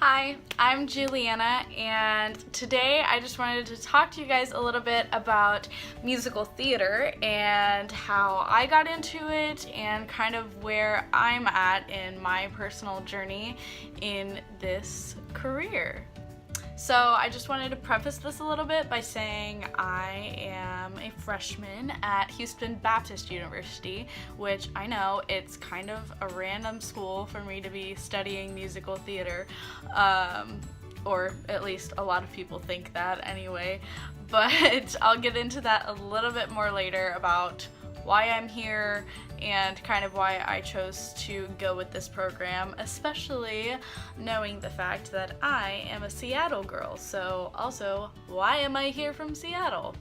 Hi, I'm Juliana, and today I just wanted to talk to you guys a little bit about musical theater and how I got into it and kind of where I'm at in my personal journey in this career. So I just wanted to preface this a little bit by saying I am a freshman at Houston Baptist University, which I know it's kind of a random school for me to be studying musical theater, or at least a lot of people think that anyway, but I'll get into that a little bit more later about why I'm here and kind of why I chose to go with this program, especially knowing the fact that I am a Seattle girl. So also, why am I here from Seattle?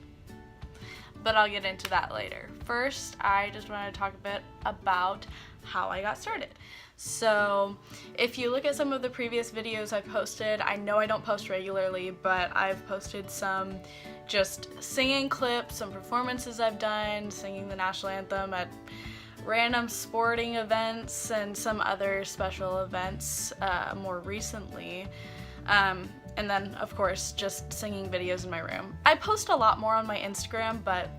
But I'll get into that later. First, I just want to talk a bit about how I got started. So if you look at some of the previous videos I've posted, I know I don't post regularly, but I've posted some just singing clips, some performances I've done, singing the national anthem at random sporting events and some other special events more recently. And then, of course, just singing videos in my room. I post a lot more on my Instagram, but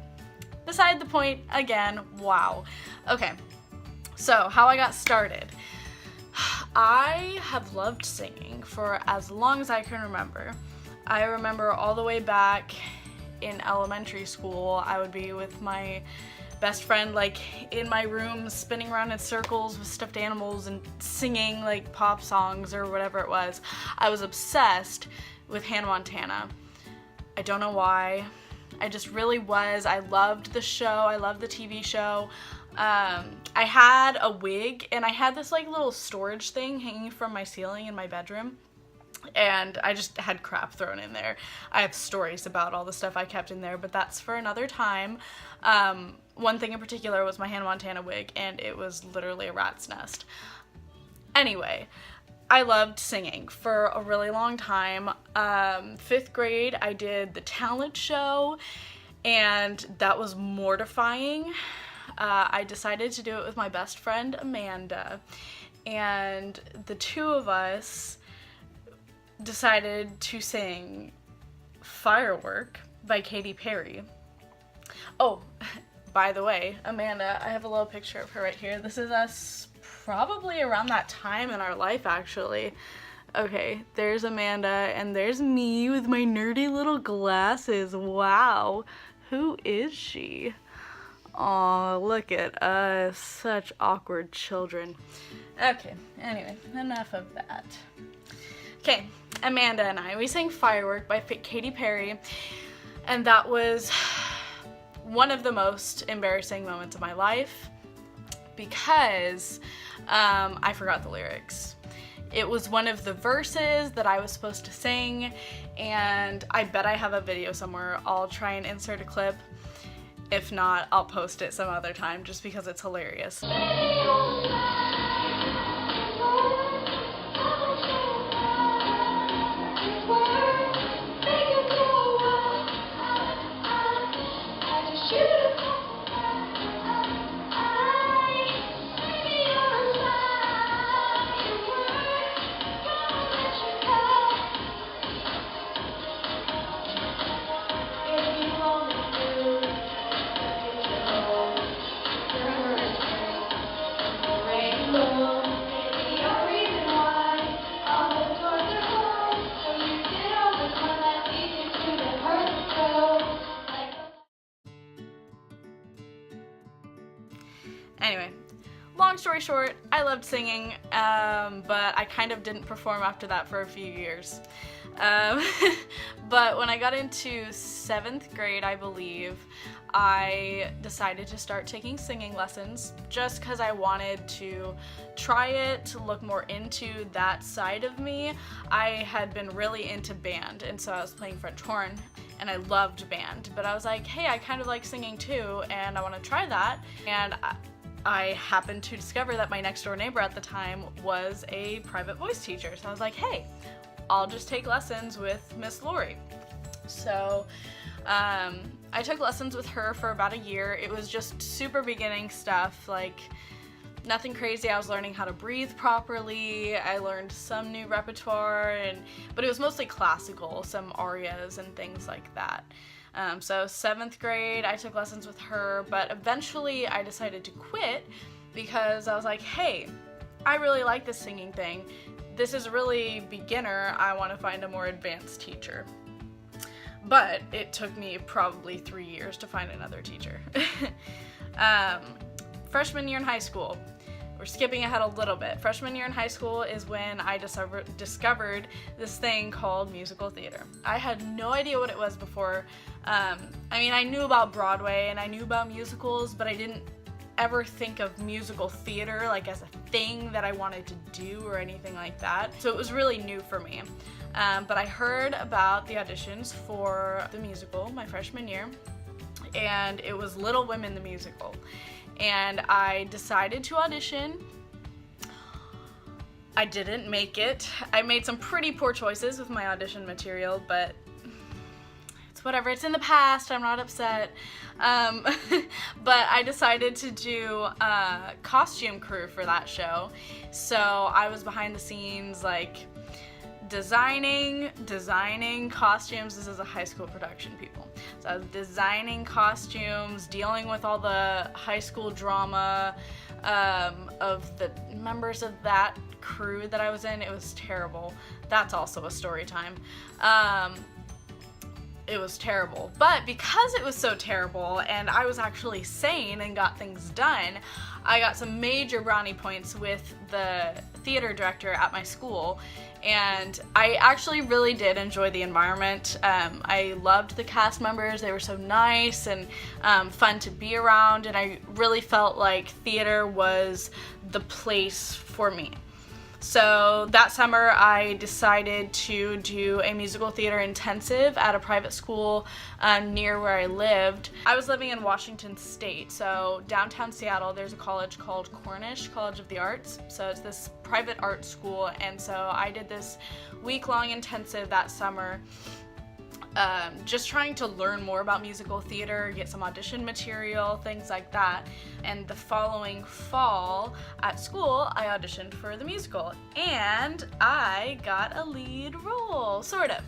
beside the point, again, wow. Okay, so how I got started. I have loved singing for as long as I can remember. I remember all the way back in elementary school, I would be with my best friend like in my room spinning around in circles with stuffed animals and singing like pop songs or whatever it was. I was obsessed with Hannah Montana. I don't know why. I just really was. I loved the show. I loved the TV show. I had a wig and I had this like little storage thing hanging from my ceiling in my bedroom. And I just had crap thrown in there. I have stories about all the stuff I kept in there, but that's for another time. One thing in particular was my Hannah Montana wig, and it was literally a rat's nest. Anyway, I loved singing for a really long time. 5th grade, I did the talent show, and that was mortifying. I decided to do it with my best friend, Amanda, and the two of us decided to sing Firework by Katy Perry. Oh, by the way, Amanda, I have a little picture of her right here. This is us probably around that time in our life, actually. Okay, there's Amanda, and there's me with my nerdy little glasses. Wow, who is she? Aw, look at us, such awkward children. Okay, anyway, enough of that. Okay, Amanda and I, we sang Firework by Katy Perry, and that was one of the most embarrassing moments of my life because I forgot the lyrics. It was one of the verses that I was supposed to sing, and I bet I have a video somewhere. I'll try and insert a clip. If not, I'll post it some other time just because it's hilarious. Anyway, long story short, I loved singing, but I kind of didn't perform after that for a few years. But when I got into 7th grade, I believe, I decided to start taking singing lessons just because I wanted to try it, to look more into that side of me. I had been really into band, and so I was playing French horn, and I loved band, but I was like, hey, I kind of like singing too, and I want to try that. And I happened to discover that my next door neighbor at the time was a private voice teacher. So I was like, hey, I'll just take lessons with Miss Lori. So I took lessons with her for about a year. It was just super beginning stuff, like Nothing crazy. I was learning how to breathe properly. I learned some new repertoire, but it was mostly classical, some arias and things like that. So 7th grade, I took lessons with her, but eventually I decided to quit because I was like, hey, I really like this singing thing. This is really beginner. I want to find a more advanced teacher. But it took me probably 3 years to find another teacher. Freshman year in high school. We're skipping ahead a little bit. Freshman year in high school is when I discovered this thing called musical theater. I had no idea what it was before. I mean, I knew about Broadway and I knew about musicals, but I didn't ever think of musical theater like as a thing that I wanted to do or anything like that. So it was really new for me. But I heard about the auditions for the musical my freshman year, and it was Little Women the musical. And I decided to audition. I didn't make it. I made some pretty poor choices with my audition material, but it's whatever. It's in the past. I'm not upset. But I decided to do costume crew for that show. So I was behind the scenes, like designing costumes. This is a high school production, people. So I was designing costumes, dealing with all the high school drama of the members of that crew that I was in. It was terrible. That's also a story time. It was terrible. But because it was so terrible and I was actually sane and got things done, I got some major brownie points with the theater director at my school, and I actually really did enjoy the environment. I loved the cast members. They were so nice and fun to be around, and I really felt like theater was the place for me. So that summer I decided to do a musical theater intensive at a private school near where I lived. I was living in Washington State, so downtown Seattle there's a college called Cornish College of the Arts. So it's this private art school, and so I did this week-long intensive that summer, just trying to learn more about musical theater, get some audition material, things like that. And the following fall at school, I auditioned for the musical, and I got a lead role, sort of.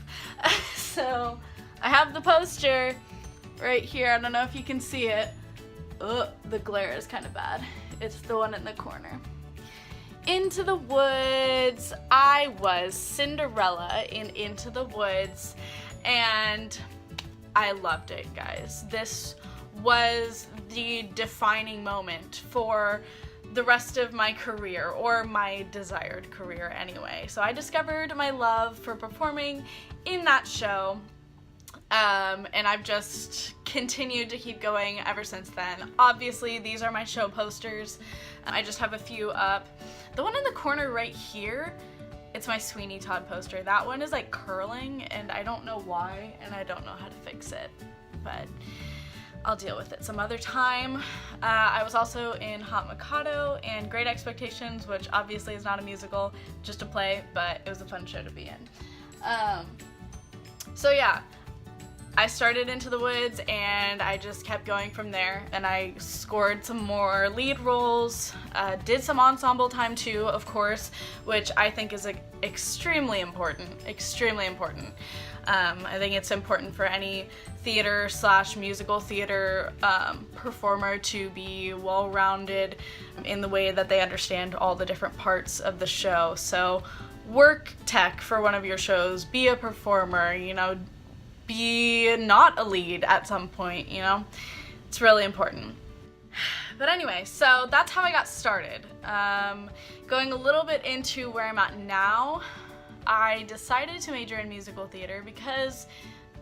So I have the poster right here. I don't know if you can see it. Ugh, the glare is kind of bad. It's the one in the corner. Into the Woods. I was Cinderella in Into the Woods, and I loved it, guys. This was the defining moment for the rest of my career, or my desired career anyway. So I discovered my love for performing in that show, and I've just continued to keep going ever since then. Obviously, these are my show posters. I just have a few up. The one in the corner right here, it's my Sweeney Todd poster. That one is like curling, and I don't know why, and I don't know how to fix it, but I'll deal with it some other time. I was also in Hot Mikado and Great Expectations, which obviously is not a musical, just a play, but it was a fun show to be in. So yeah, I started Into the Woods, and I just kept going from there, and I scored some more lead roles, did some ensemble time too, of course, which I think is extremely important, extremely important. I think it's important for any theater / musical theater performer to be well-rounded in the way that they understand all the different parts of the show. So work tech for one of your shows, be a performer, you know, be not a lead at some point, you know? It's really important. But anyway, so that's how I got started. Going a little bit into where I'm at now, I decided to major in musical theater because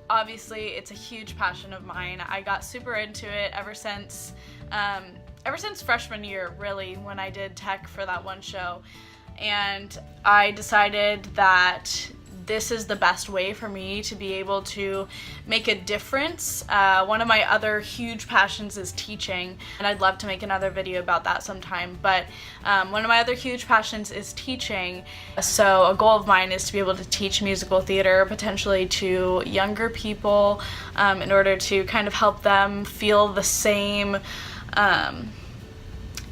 obviously it's a huge passion of mine. I got super into it ever since freshman year, really, when I did tech for that one show. And I decided that this is the best way for me to be able to make a difference. One of my other huge passions is teaching, and I'd love to make another video about that sometime, but one of my other huge passions is teaching. So a goal of mine is to be able to teach musical theater potentially to younger people in order to kind of help them feel the same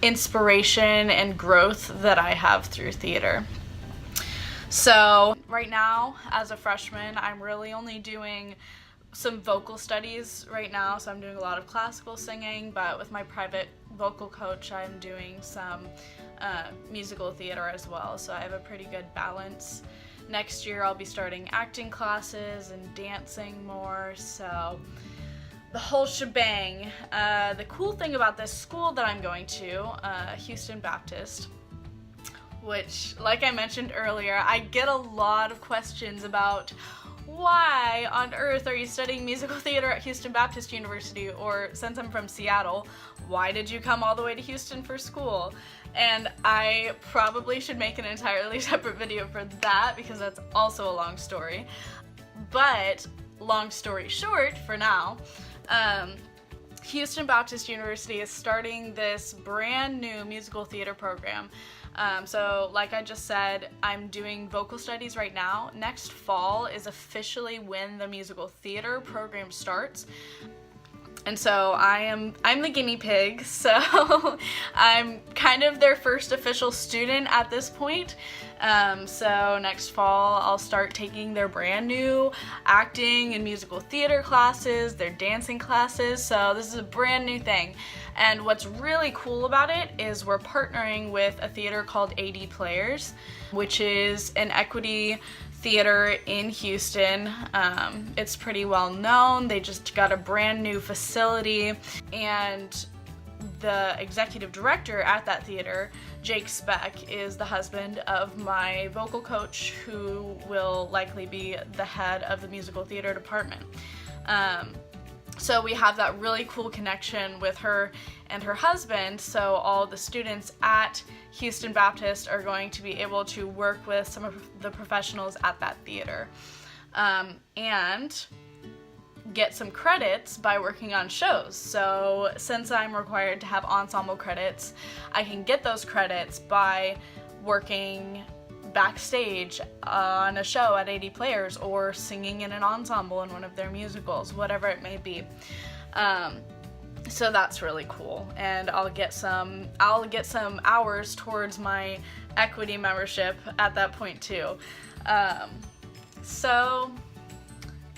inspiration and growth that I have through theater. So right now, as a freshman, I'm really only doing some vocal studies right now, so I'm doing a lot of classical singing, but with my private vocal coach, I'm doing some musical theater as well, so I have a pretty good balance. Next year, I'll be starting acting classes and dancing more, so the whole shebang. The cool thing about this school that I'm going to, Houston Baptist, which, like I mentioned earlier, I get a lot of questions about why on earth are you studying musical theater at Houston Baptist University, or since I'm from Seattle, why did you come all the way to Houston for school? And I probably should make an entirely separate video for that because that's also a long story. But long story short, for now, Houston Baptist University is starting this brand new musical theater program. So like I just said, I'm doing vocal studies right now. Next fall is officially when the musical theater program starts. And so I'm the guinea pig, so I'm kind of their first official student at this point. So next fall I'll start taking their brand new acting and musical theater classes, their dancing classes, so this is a brand new thing. And what's really cool about it is we're partnering with a theater called AD Players, which is an equity theater in Houston. It's pretty well known. They just got a brand new facility, and the executive director at that theater, Jake Speck, is the husband of my vocal coach, who will likely be the head of the musical theater department. So we have that really cool connection with her and her husband, so all the students at Houston Baptist are going to be able to work with some of the professionals at that theater and get some credits by working on shows. So since I'm required to have ensemble credits, I can get those credits by working backstage on a show at AD Players or singing in an ensemble in one of their musicals, whatever it may be. So that's really cool, and I'll get some hours towards my equity membership at that point too. So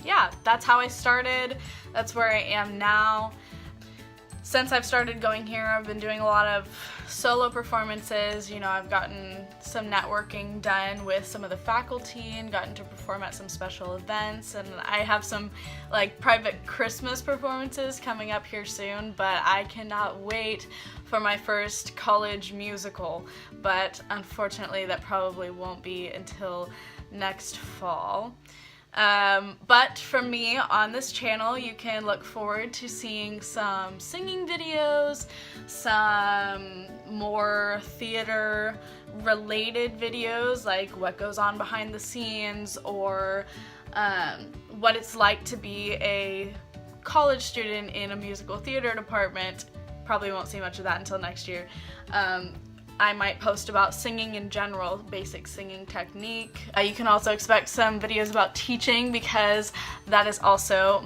yeah, that's how I started. That's where I am now. Since I've started going here, I've been doing a lot of solo performances. You know, I've gotten some networking done with some of the faculty and gotten to perform at some special events, and I have some like private Christmas performances coming up here soon, but I cannot wait for my first college musical, but unfortunately that probably won't be until next fall. But from me on this channel, you can look forward to seeing some singing videos, some more theater related videos like what goes on behind the scenes, or what it's like to be a college student in a musical theater department. Probably won't see much of that until next year. I might post about singing in general, basic singing technique. You can also expect some videos about teaching, because that is also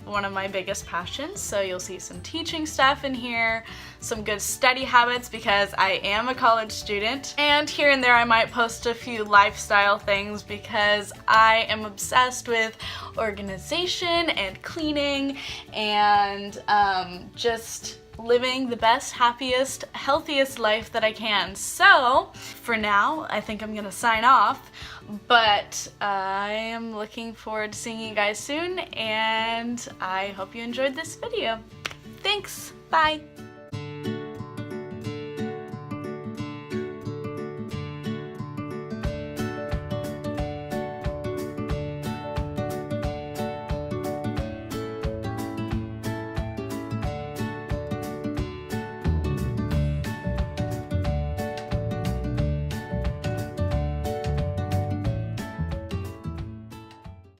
one of my biggest passions. So you'll see some teaching stuff in here, some good study habits because I am a college student, and here and there I might post a few lifestyle things because I am obsessed with organization and cleaning and just living the best, happiest, healthiest life that I can. So for now, I think I'm gonna sign off, but I am looking forward to seeing you guys soon, and I hope you enjoyed this video. Thanks, bye!